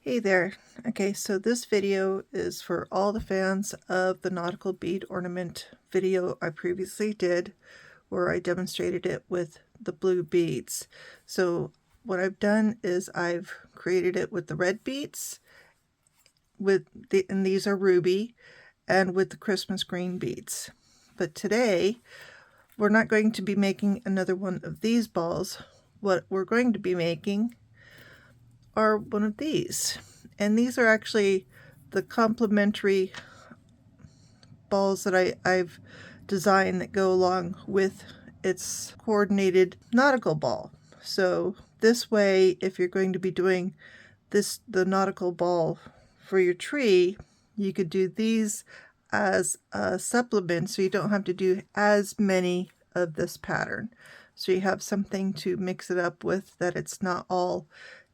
Hey there. Okay, so this video is for all the fans of the nautical bead ornament video I previously did, where I demonstrated it with the blue beads. So what I've done is I've created it with the red beads, and these are ruby, and with the Christmas green beads. But today we're not going to be making another one of these balls. What we're going to be making are one of these. And these are actually the complementary balls that I've designed that go along with its coordinated nautical ball. So this way, if you're going to be doing the nautical ball for your tree, you could do these as a supplement, so you don't have to do as many of this pattern. So you have something to mix it up with, that it's not all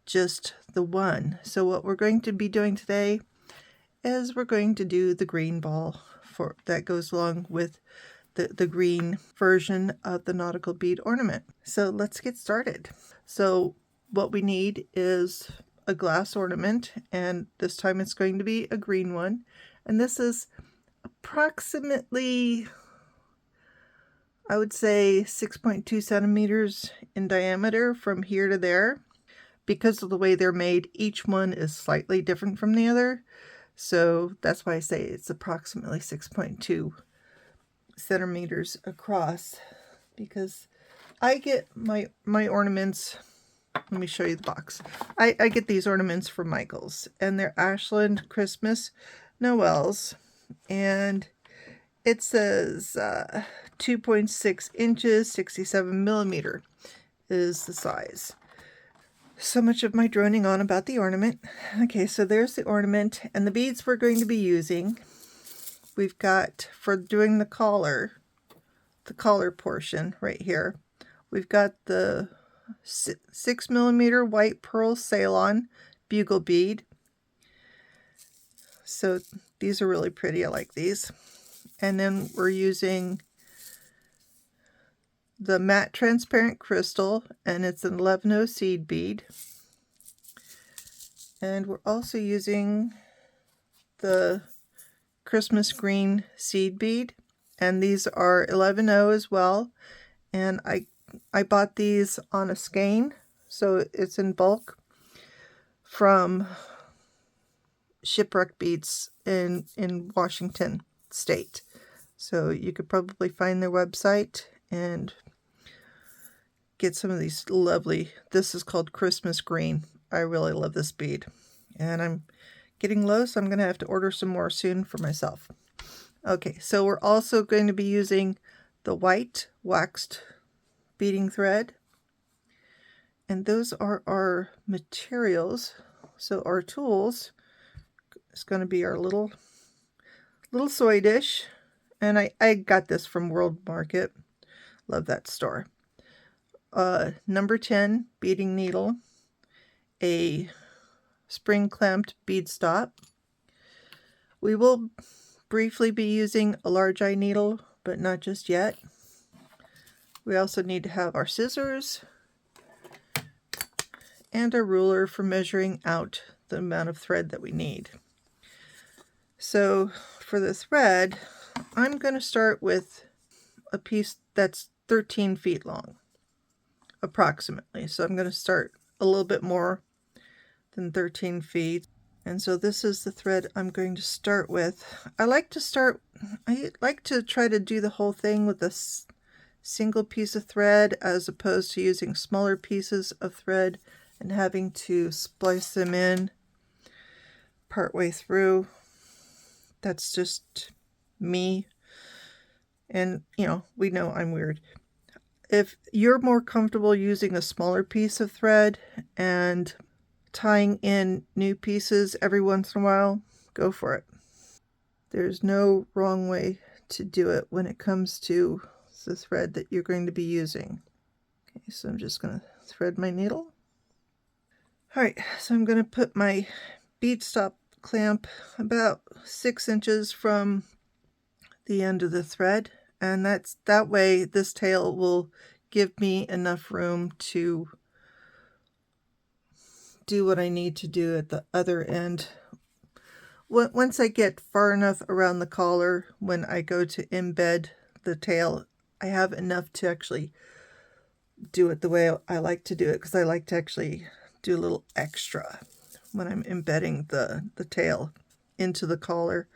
just the one. So what we're going to be doing today is we're going to do the green ball that goes along with the green version of the nautical bead ornament. So let's get started. So what we need is a glass ornament, and this time it's going to be a green one. And this is approximately, I would say, 6.2 centimeters in diameter from here to there. Because of the way they're made, each one is slightly different from the other. So that's why I say it's approximately 6.2 centimeters across, because I get my ornaments. Let me show you the box. I get these ornaments from Michael's, and they're Ashland Christmas Noels, and it says 2.6 inches, 67 millimeter is the size. So much of my droning on about the ornament. Okay, so there's the ornament, and the beads we're going to be using. We've got, for doing the collar portion right here, we've got the 6 millimeter white pearl Ceylon bugle bead. So these are really pretty. I like these. And then we're using the Matte Transparent Crysta, and it's an 11-0 seed bead. And we're also using the Christmas green seed bead, and these are 11-0 as well. And I bought these on a skein, so it's in bulk from Shipwreck Beads in Washington State. So you could probably find their website and get some of these lovely. This is called Christmas green. I really love this bead, and I'm getting low, so I'm going to have to order some more soon for myself. Okay, so we're also going to be using the white waxed beading thread, and those are our materials. So our tools is going to be our little soy dish, and I got this from World Market. Love that store. Number 10 beading needle, a spring clamped bead stop. We will briefly be using a large eye needle, but not just yet. We also need to have our scissors and a ruler for measuring out the amount of thread that we need. So for the thread, I'm going to start with a piece that's 13 feet long, approximately. So I'm going to start a little bit more than 13 feet. And so this is the thread I'm going to start with. I like to try to do the whole thing with a single piece of thread, as opposed to using smaller pieces of thread and having to splice them in partway through. That's just me. And, you know, we know I'm weird. If you're more comfortable using a smaller piece of thread and tying in new pieces every once in a while, go for it. There's no wrong way to do it when it comes to the thread that you're going to be using. Okay, so I'm just going to thread my needle. Alright, so I'm going to put my bead stop clamp about 6 inches from the end of the thread, and that way this tail will give me enough room to do what I need to do at the other end. Once I get far enough around the collar, when I go to embed the tail, I have enough to actually do it the way I like to do it, because I like to actually do a little extra when I'm embedding the tail into the collar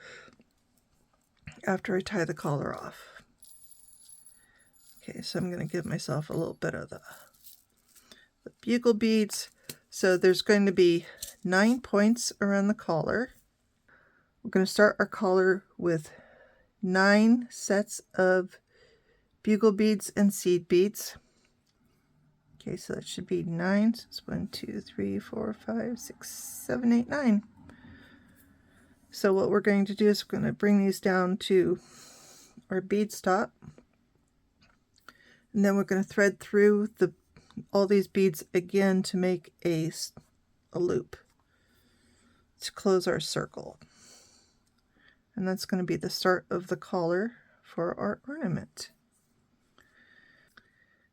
after I tie the collar off. Okay, so I'm going to give myself a little bit of the bugle beads. So there's going to be 9 points around the collar. We're going to start our collar with 9 sets of bugle beads and seed beads. Okay, so that should be 9. So it's 1, 2, 3, 4, 5, 6, 7, 8, 9. So what we're going to do is we're going to bring these down to our bead stop, and then we're going to thread through all these beads again to make a loop to close our circle. And that's going to be the start of the collar for our ornament.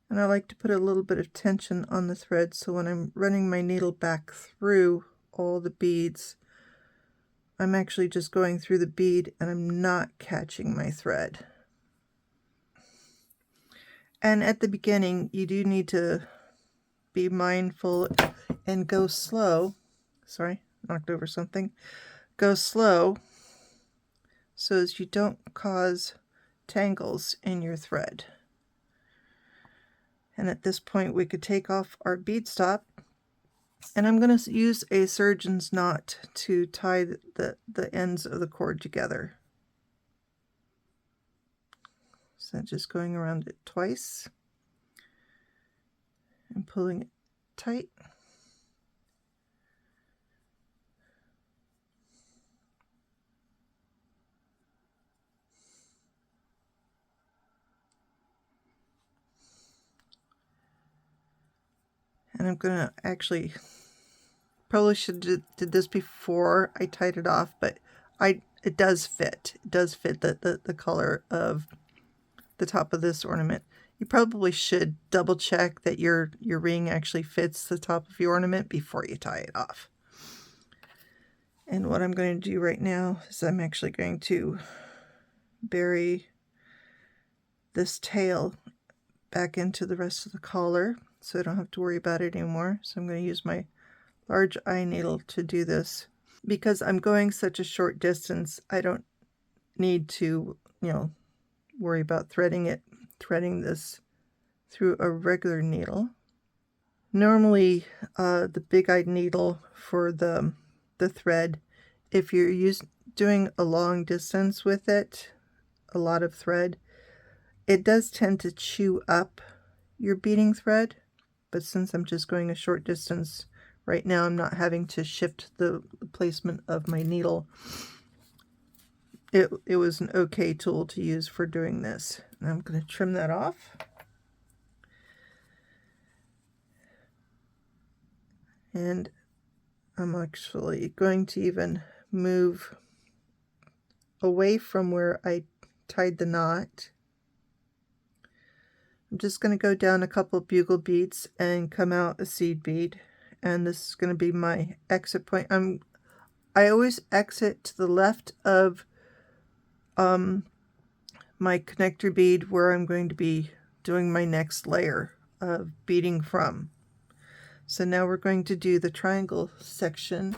And I like to put a little bit of tension on the thread, so when I'm running my needle back through all the beads, I'm actually just going through the bead and I'm not catching my thread. And at the beginning, you do need to be mindful and go slow. Sorry, knocked over something. Go slow so as you don't cause tangles in your thread. And at this point, we could take off our bead stop, and I'm going to use a surgeon's knot to tie the ends of the cord together. So just going around it twice and pulling it tight. And I'm going to actually, probably should have did this before I tied it off, but it does fit. It does fit the color of the top of this ornament. You probably should double check that your ring actually fits the top of your ornament before you tie it off. And what I'm going to do right now is I'm actually going to bury this tail back into the rest of the collar, so I don't have to worry about it anymore. So I'm going to use my large eye needle to do this. Because I'm going such a short distance, I don't need to, worry about threading this through a regular needle. Normally, the big-eyed needle for the thread, if you're doing a long distance with it, a lot of thread, it does tend to chew up your beading thread. But since I'm just going a short distance right now, I'm not having to shift the placement of my needle. It was an okay tool to use for doing this. And I'm going to trim that off. And I'm actually going to even move away from where I tied the knot. I'm just going to go down a couple of bugle beads and come out a seed bead. And this is going to be my exit point. I always exit to the left of my connector bead where I'm going to be doing my next layer of beading from. So now we're going to do the triangle section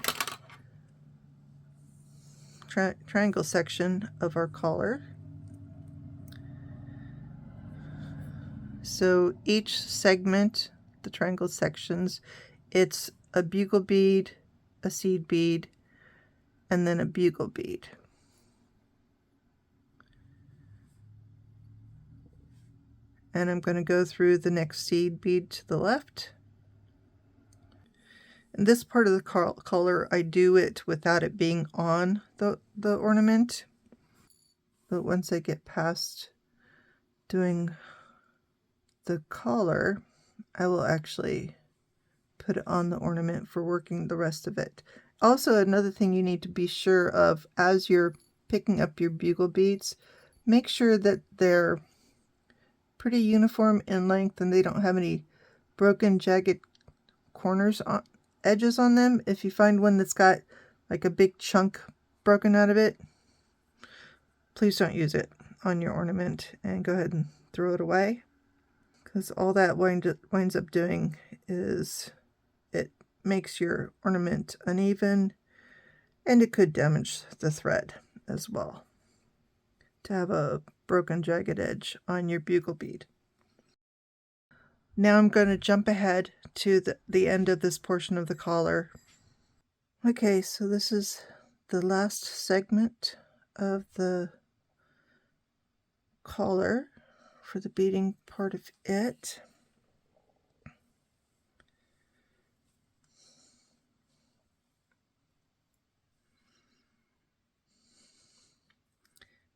of our collar. So each segment, the triangle sections, it's a bugle bead, a seed bead, and then a bugle bead. And I'm going to go through the next seed bead to the left. And this part of the collar, I do it without it being on the ornament. But once I get past doing the collar, I will actually put it on the ornament for working the rest of it. Also, another thing you need to be sure of as you're picking up your bugle beads, make sure that they're pretty uniform in length and they don't have any broken, jagged corners edges on them. If you find one that's got like a big chunk broken out of it, please don't use it on your ornament and go ahead and throw it away, because all that winds up doing is it makes your ornament uneven, and it could damage the thread as well to have a broken jagged edge on your bugle bead. Now I'm going to jump ahead to the end of this portion of the collar. Okay, so this is the last segment of the collar for the beading part of it.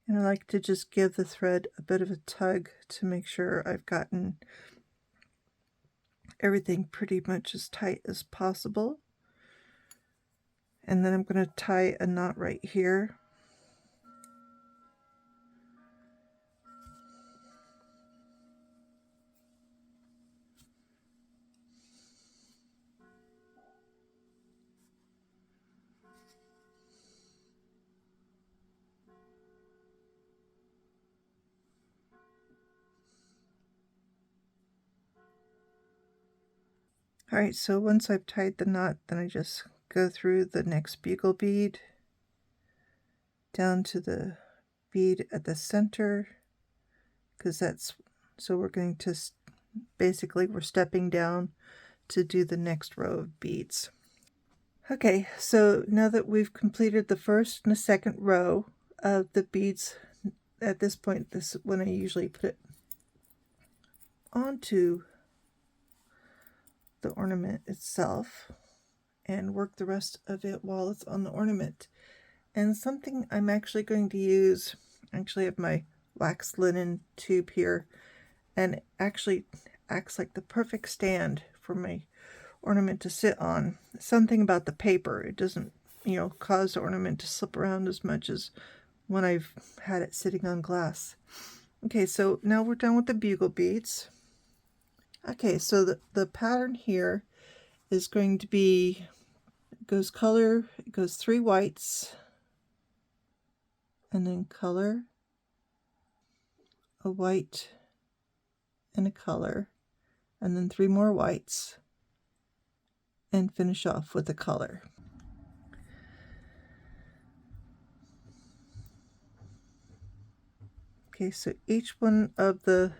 And I like to just give the thread a bit of a tug to make sure I've gotten everything pretty much as tight as possible. And then I'm going to tie a knot right here. Alright, so once I've tied the knot, then I just go through the next bugle bead down to the bead at the center, because that's, so we're going to basically we're stepping down to do the next row of beads. Okay, so now that we've completed the first and the second row of the beads, at this point, this is when I usually put it onto the ornament itself and work the rest of it while it's on the ornament. And something I'm actually going to use, I actually have my wax linen tube here, and it actually acts like the perfect stand for my ornament to sit on. Something about the paper, it doesn't, cause the ornament to slip around as much as when I've had it sitting on glass. Okay, so now we're done with the bugle beads. Okay, so the pattern here is going to be, it goes 3 whites, and then color, a white, and a color, and then 3 more whites, and finish off with a color. Okay, so each one of the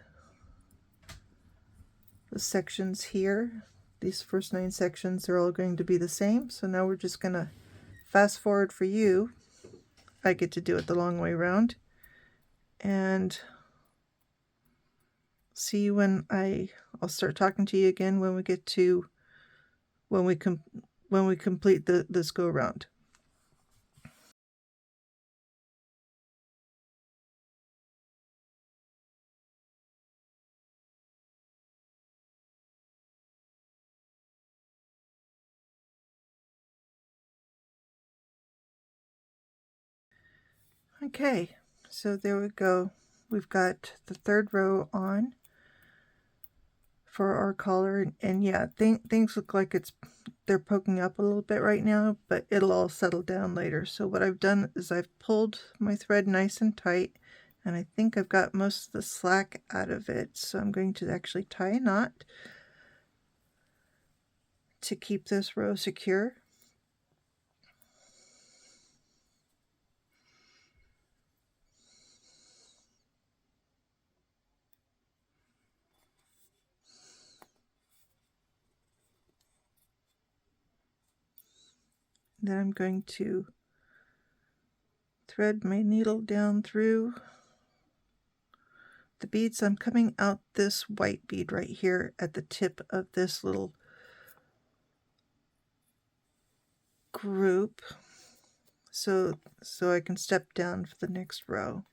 sections here, these first 9 sections, are all going to be the same. So now we're just going to fast forward for you. I get to do it the long way around, and see you when I'll start talking to you again when we get to when we complete this go around. Okay, so there we go. We've got the 3rd row on for our collar, and yeah, things look like they're poking up a little bit right now, but it'll all settle down later. So what I've done is I've pulled my thread nice and tight, and I think I've got most of the slack out of it. So I'm going to actually tie a knot to keep this row secure. Then I'm going to thread my needle down through the beads. I'm coming out this white bead right here at the tip of this little group, so I can step down for the next row.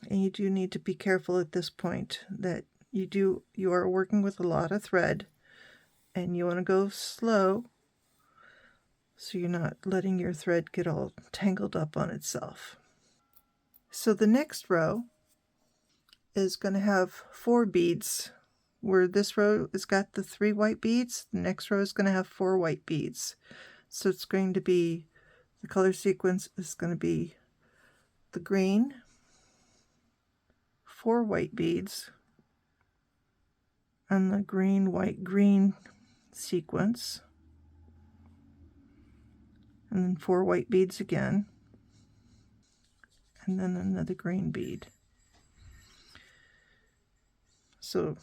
And you do need to be careful at this point that you are working with a lot of thread, and you want to go slow so you're not letting your thread get all tangled up on itself. So the next row is going to have 4 beads where this row has got the 3 white beads, the next row is going to have 4 white beads. So it's going to be, the color sequence is going to be the green, 4 white beads, and the green, white, green sequence, and then 4 white beads again, and then another green bead. So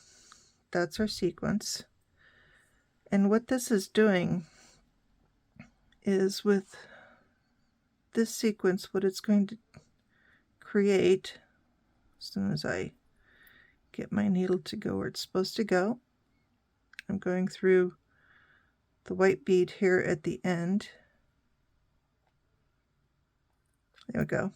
that's our sequence. And what this is doing is, with this sequence, what it's going to create, as soon as I get my needle to go where it's supposed to go, I'm going through the white bead here at the end. There we go.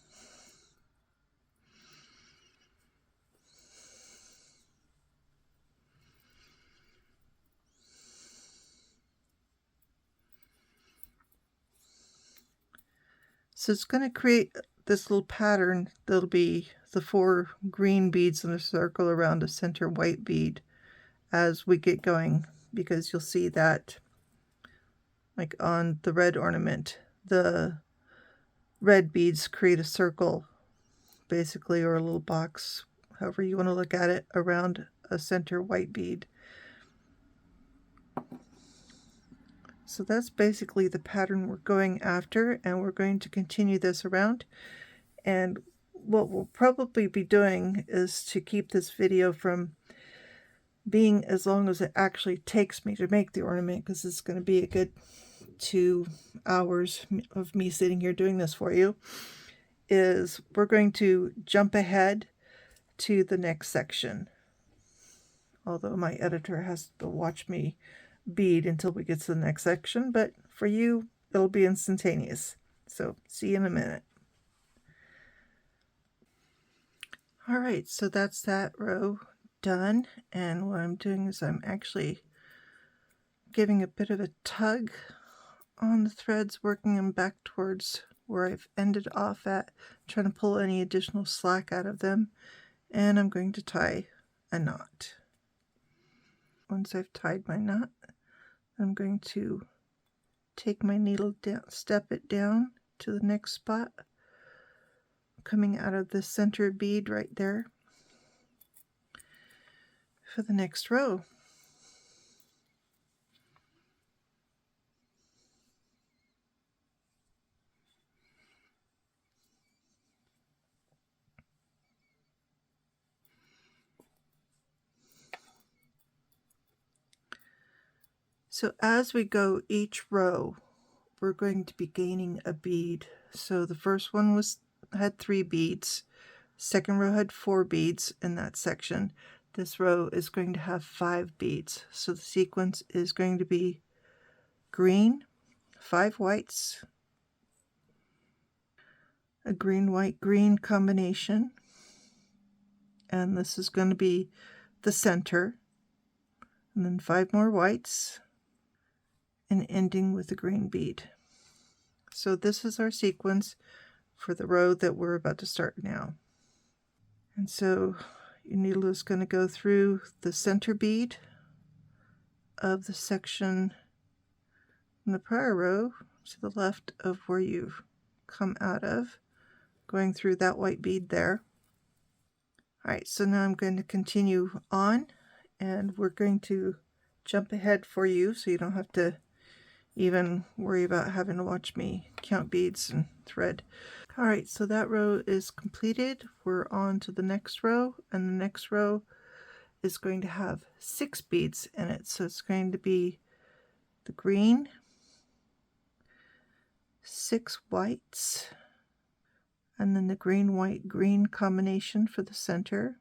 So it's going to create this little pattern that'll be the 4 green beads in a circle around a center white bead as we get going, because you'll see that, like on the red ornament, the red beads create a circle, basically, or a little box, however you want to look at it, around a center white bead. So that's basically the pattern we're going after, and we're going to continue this around. And what we'll probably be doing is to keep this video from being as long as it actually takes me to make the ornament, because it's going to be a good 2 hours of me sitting here doing this for you, is we're going to jump ahead to the next section. Although my editor has to watch me bead until we get to the next section, but for you, it'll be instantaneous. So see you in a minute. All right, so that's that row done, and what I'm doing is I'm actually giving a bit of a tug on the threads, working them back towards where I've ended off at, trying to pull any additional slack out of them, and I'm going to tie a knot. Once I've tied my knot, I'm going to take my needle down, step it down to the next spot, coming out of the center bead right there for the next row. So as we go each row, we're going to be gaining a bead. So the first one had 3 beads, second row had 4 beads in that section. This row is going to have 5 beads. So the sequence is going to be green, 5 whites, a green, white, green combination, and this is going to be the center, and then 5 more whites, and ending with a green bead. So this is our sequence for the row that we're about to start now. And so your needle is going to go through the center bead of the section in the prior row to the left of where you've come out of, going through that white bead there. All right, so now I'm going to continue on, and we're going to jump ahead for you so you don't have to even worry about having to watch me count beads and thread. All right, so that row is completed. We're on to the next row, and the next row is going to have 6 beads in it. So it's going to be the green, 6 whites, and then the green, white, green combination for the center,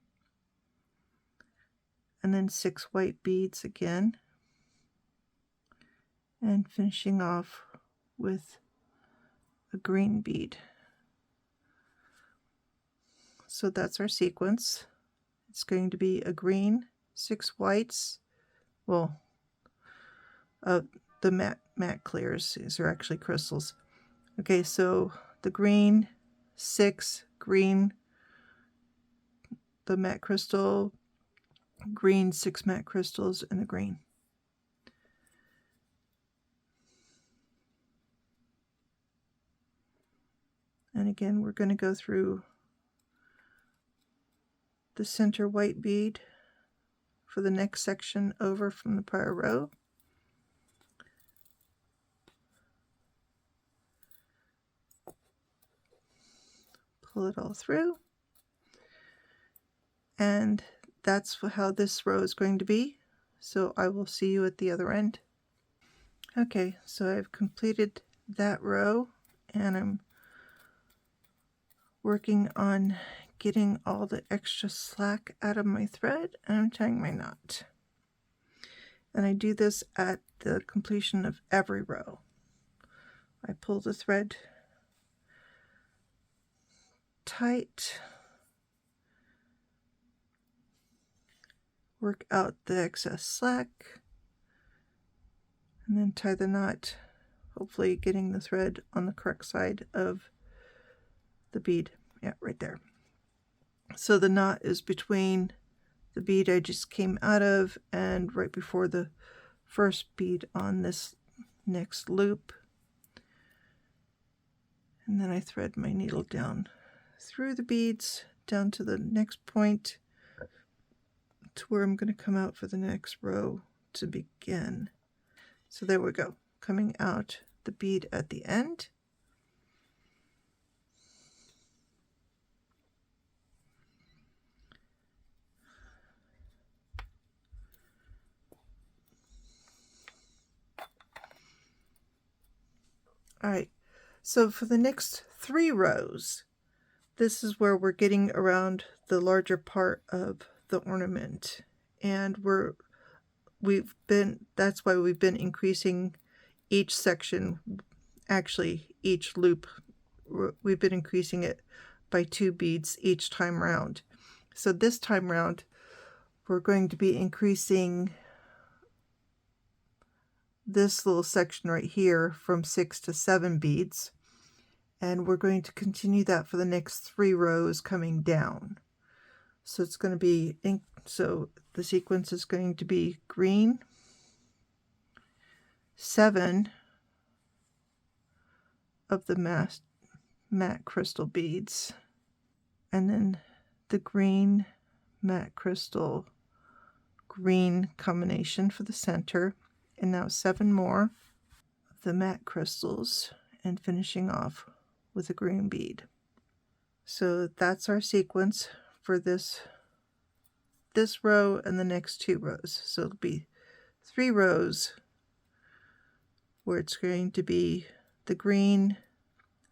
and then 6 white beads again, and finishing off with a green bead. So that's our sequence. It's going to be a green, 6 whites, well, the matte clears, these are actually crystals. Okay, so the green, 6 green, the matte crystal, green 6 matte crystals and the green. And again, we're going to go through the center white bead for the next section over from the prior row. Pull it all through. And that's how this row is going to be. So I will see you at the other end. Okay, so I've completed that row and I'm working on getting all the extra slack out of my thread, and I'm tying my knot. And I do this at the completion of every row. I pull the thread tight, work out the excess slack, and then tie the knot, hopefully getting the thread on the correct side of the bead. Yeah, right there. So the knot is between the bead I just came out of and right before the first bead on this next loop. And then I thread my needle down through the beads down to the next point to where I'm going to come out for the next row to begin. So there we go, coming out the bead at the end. All right, so for the next 3 rows, this is where we're getting around the larger part of the ornament, and that's why we've been increasing each section, actually each loop, we've been increasing it by 2 beads each time round. So this time round we're going to be increasing this little section right here from 6 to 7 beads, and we're going to continue that for the next 3 rows coming down. So it's going to be, so the sequence is going to be green, 7 of the matte crystal beads, and then the green matte crystal green combination for the center, and now 7 more of the matte crystals, and finishing off with a green bead. So that's our sequence for this row and the next 2 rows. So it'll be 3 rows where it's going to be the green,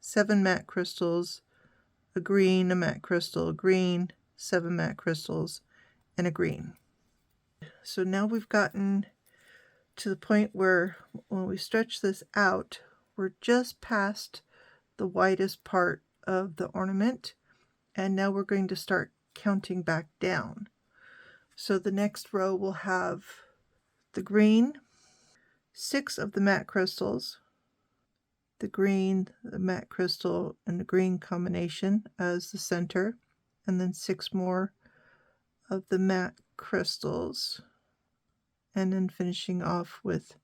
7 matte crystals, a green, a matte crystal, a green, 7 matte crystals, and a green. So now we've gotten to the point where when we stretch this out, we're just past the widest part of the ornament, and now we're going to start counting back down. So the next row will have the green, 6 of the matte crystals, the green, the matte crystal, and the green combination as the center, and then 6 more of the matte crystals, and then finishing off with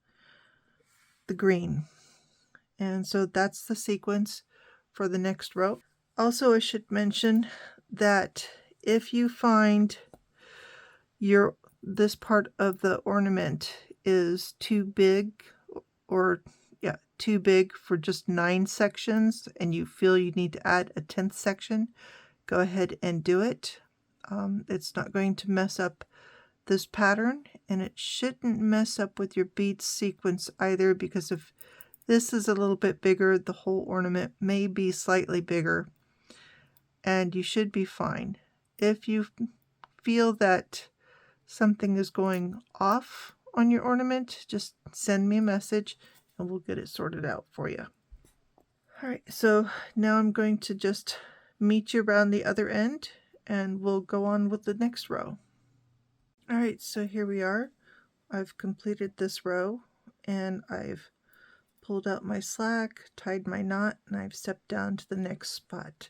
the green. And so that's the sequence for the next row. Also, I should mention that if you find this part of the ornament is too big, or too big for just 9 sections, and you feel you need to add a 10th section, go ahead and do it. It's not going to mess up this pattern, and it shouldn't mess up with your bead sequence either, because if this is a little bit bigger, the whole ornament may be slightly bigger, and you should be fine. If you feel that something is going off on your ornament, just send me a message and we'll get it sorted out for you. All right, so now I'm going to just meet you around the other end and we'll go on with the next row. All right, so here we are. I've completed this row and I've pulled out my slack, tied my knot, and I've stepped down to the next spot.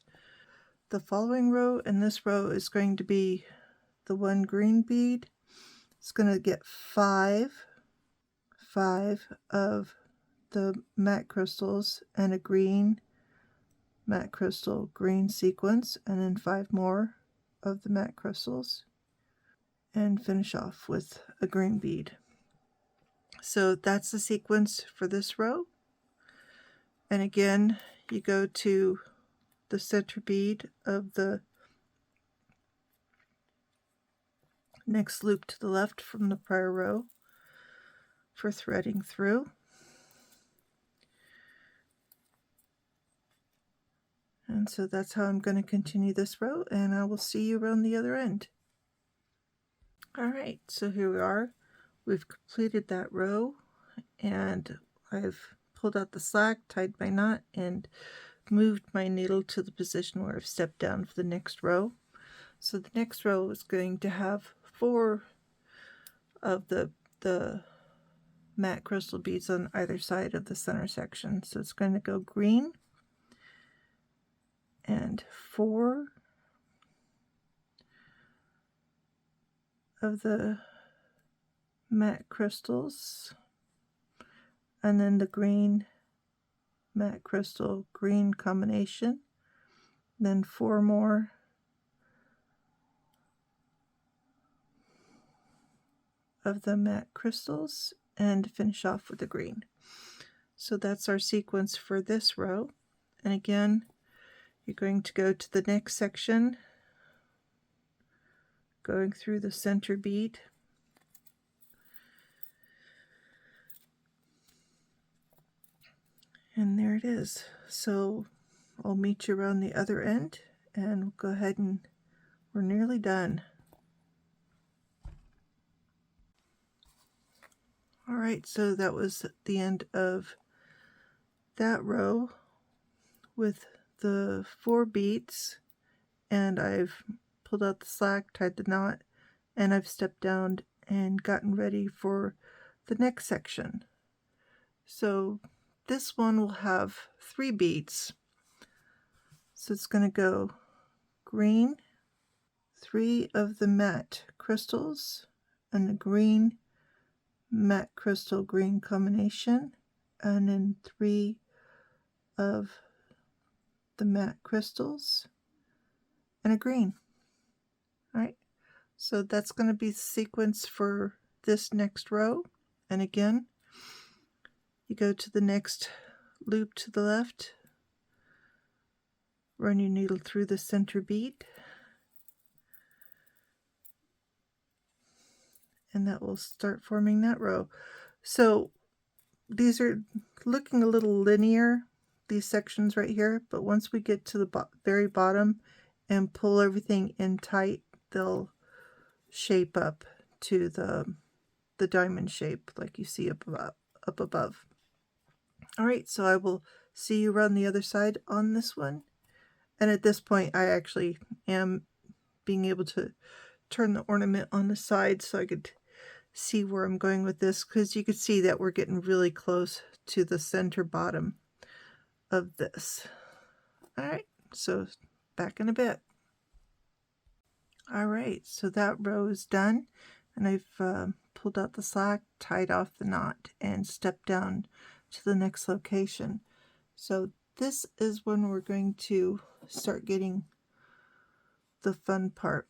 The following row and this row is going to be the 1 green bead It's going to get five of the matte crystals and a green matte crystal green sequence, and then 5 more of the matte crystals, and finish off with a green bead. So that's the sequence for this row. And again, you go to the center bead of the next loop to the left from the prior row for threading through. And so that's how I'm going to continue this row, and I will see you around the other end. Alright, so here we are. We've completed that row, and I've pulled out the slack, tied my knot, and moved my needle to the position where I've stepped down for the next row. So the next row is going to have 4 of the matte crystal beads on either side of the center section. So it's going to go green and 4 of the matte crystals, and then the green matte crystal green combination, then 4 more of the matte crystals, and finish off with the green. So that's our sequence for this row. And again, you're going to go to the next section, going through the center bead, and there it is. So I'll meet you around the other end, and we'll go ahead and we're nearly done. Alright, so that was the end of that row with the 4 beads, and I've pulled out the slack, tied the knot, and I've stepped down and gotten ready for the next section. So this one will have 3 beads. So it's going to go green, 3 of the matte crystals, and the green matte crystal green combination, and then 3 of the matte crystals and a green. Alright, so that's going to be the sequence for this next row. And again, you go to the next loop to the left, run your needle through the center bead, and that will start forming that row. So these are looking a little linear, these sections right here, but once we get to the very bottom and pull everything in tight, they'll shape up to the diamond shape like you see up above. Alright, so I will see you around the other side on this one. And at this point I actually am being able to turn the ornament on the side so I could see where I'm going with this, because you can see that we're getting really close to the center bottom of this. Alright, so back in a bit. Alright, so that row is done, and I've pulled out the slack, tied off the knot, and stepped down to the next location. So this is when we're going to start getting the fun part.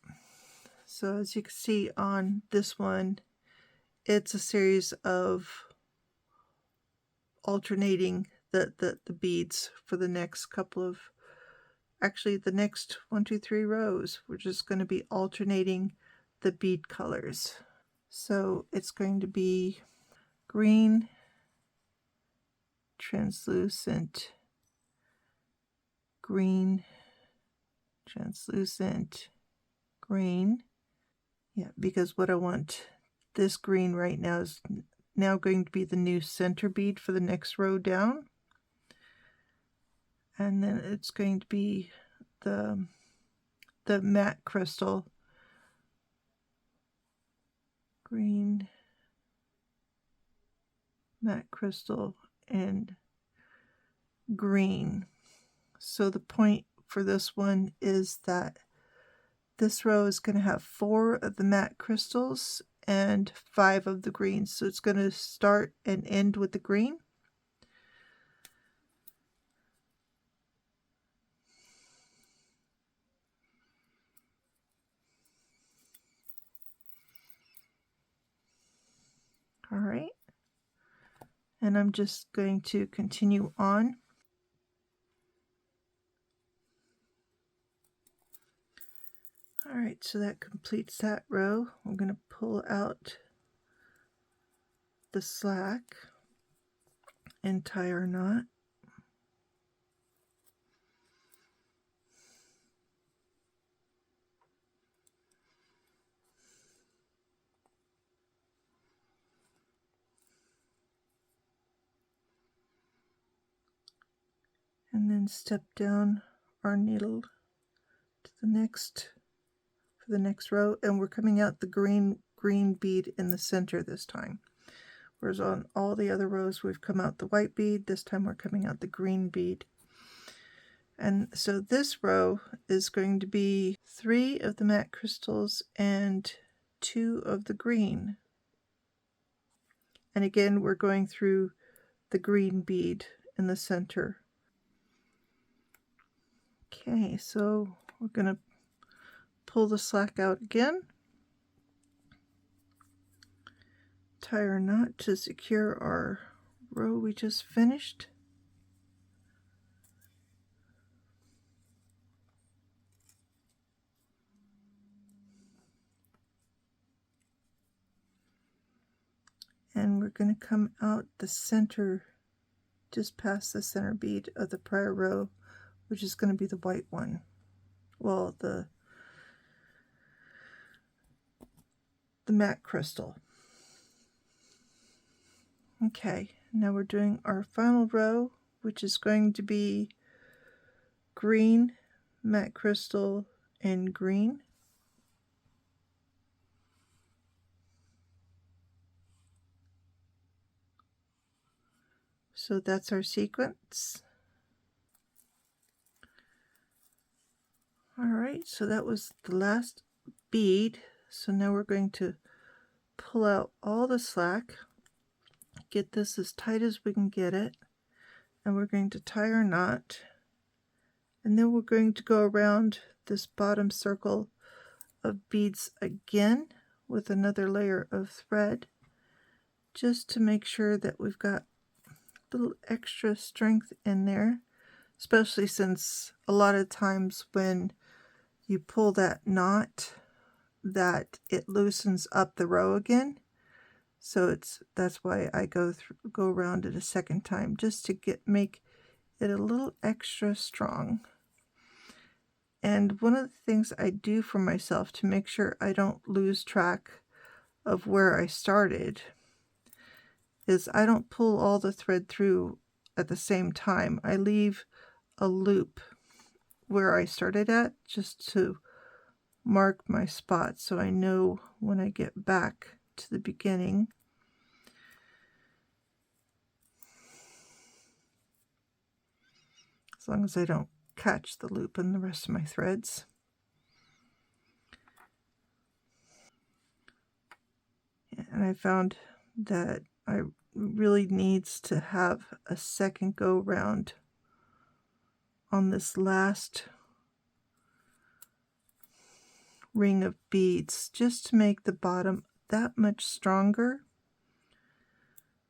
So as you can see on this one, it's a series of alternating the beads for the next couple of, actually the next 1, 2, 3 rows. We're just going to be alternating the bead colors. So it's going to be green, translucent, green, translucent, green. Yeah, because what I want this green right now is now going to be the new center bead for the next row down. And then it's going to be the matte crystal, green, matte crystal, and green. So the point for this one is that this row is going to have 4 of the matte crystals and 5 of the green. So it's going to start and end with the green. All right. And I'm just going to continue on. All right, so that completes that row. I'm going to pull out the slack and tie our knot. And then step down our needle to the next, for the next row, and we're coming out the green bead in the center this time. Whereas on all the other rows we've come out the white bead, this time we're coming out the green bead. And so this row is going to be 3 of the matte crystals and 2 of the green. And again, we're going through the green bead in the center. Okay, so we're going to pull the slack out again, tie our knot to secure our row we just finished. And we're going to come out the center, just past the center bead of the prior row, which is going to be the white one. Well, the matte crystal. Okay, now we're doing our final row, which is going to be green, matte crystal, and green. So that's our sequence. All right, so that was the last bead. So now we're going to pull out all the slack, get this as tight as we can get it, and we're going to tie our knot, and then we're going to go around this bottom circle of beads again with another layer of thread, just to make sure that we've got a little extra strength in there, especially since a lot of times when you pull that knot, that it loosens up the row again. So that's why I go around it a second time, just to make it a little extra strong. And one of the things I do for myself to make sure I don't lose track of where I started is I don't pull all the thread through at the same time. I leave a loop where I started at, just to mark my spot so I know when I get back to the beginning. As long as I don't catch the loop in the rest of my threads. And I found that I really needs to have a second go round on this last ring of beads, just to make the bottom that much stronger,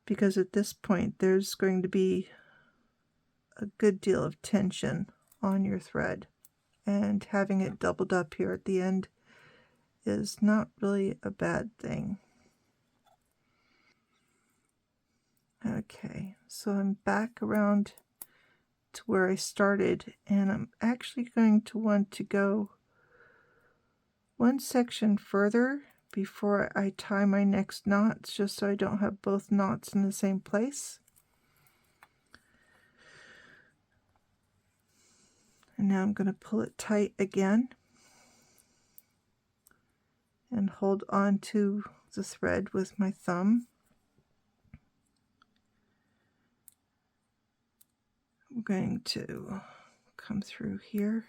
because at this point there's going to be a good deal of tension on your thread, and having it doubled up here at the end is not really a bad thing. Okay, so I'm back around to where I started, and I'm actually going to want to go one section further before I tie my next knots, just so I don't have both knots in the same place. And now I'm going to pull it tight again and hold on to the thread with my thumb. I'm going to come through here.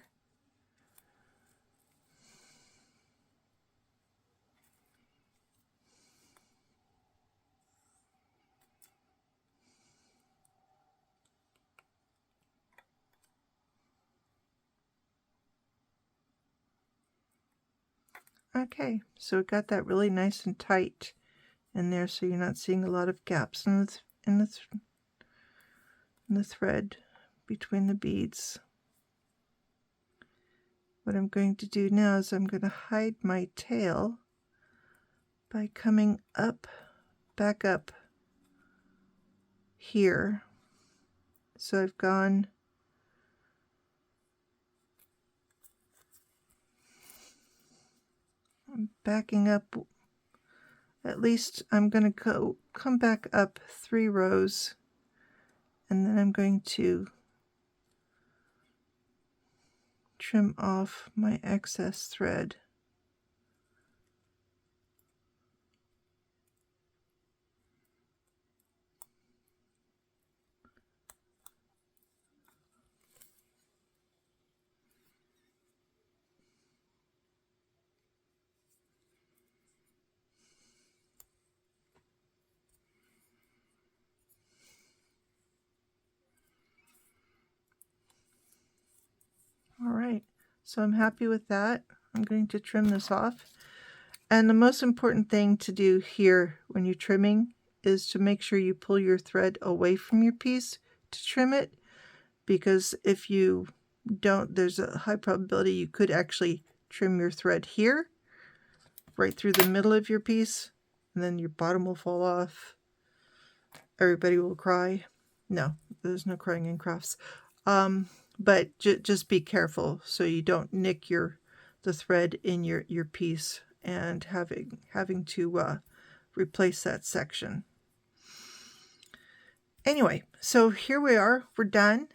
Okay, so it got that really nice and tight in there, so you're not seeing a lot of gaps in the thread between the beads. What I'm going to do now is I'm going to hide my tail by coming up, back up here. So I've gone I'm backing up. At least I'm going to come back up 3 rows, and then I'm going to trim off my excess thread. All right, so I'm happy with that. I'm going to trim this off. And the most important thing to do here when you're trimming is to make sure you pull your thread away from your piece to trim it, because if you don't, there's a high probability you could actually trim your thread here, right through the middle of your piece, and then your bottom will fall off. Everybody will cry. No, there's no crying in crafts. But just be careful so you don't nick the thread in your piece and having to replace that section. Anyway, so here we are. We're done.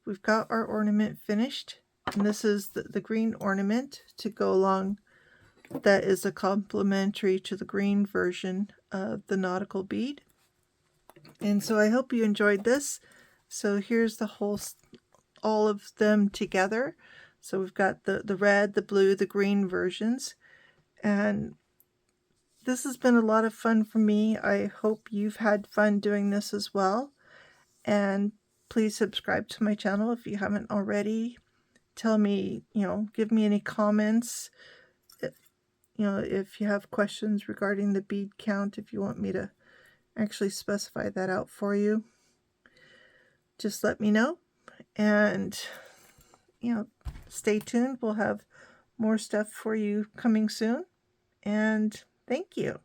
We've got our ornament finished, and this is the green ornament to go along. That is a complementary to the green version of the Nautical bead. And so I hope you enjoyed this. So here's all of them together. So we've got the red, the blue, the green versions. And this has been a lot of fun for me. I hope you've had fun doing this as well. And please subscribe to my channel if you haven't already. Tell me, give me any comments. If you have questions regarding the bead count, if you want me to actually specify that out for you, just let me know. And, stay tuned. We'll have more stuff for you coming soon. And thank you.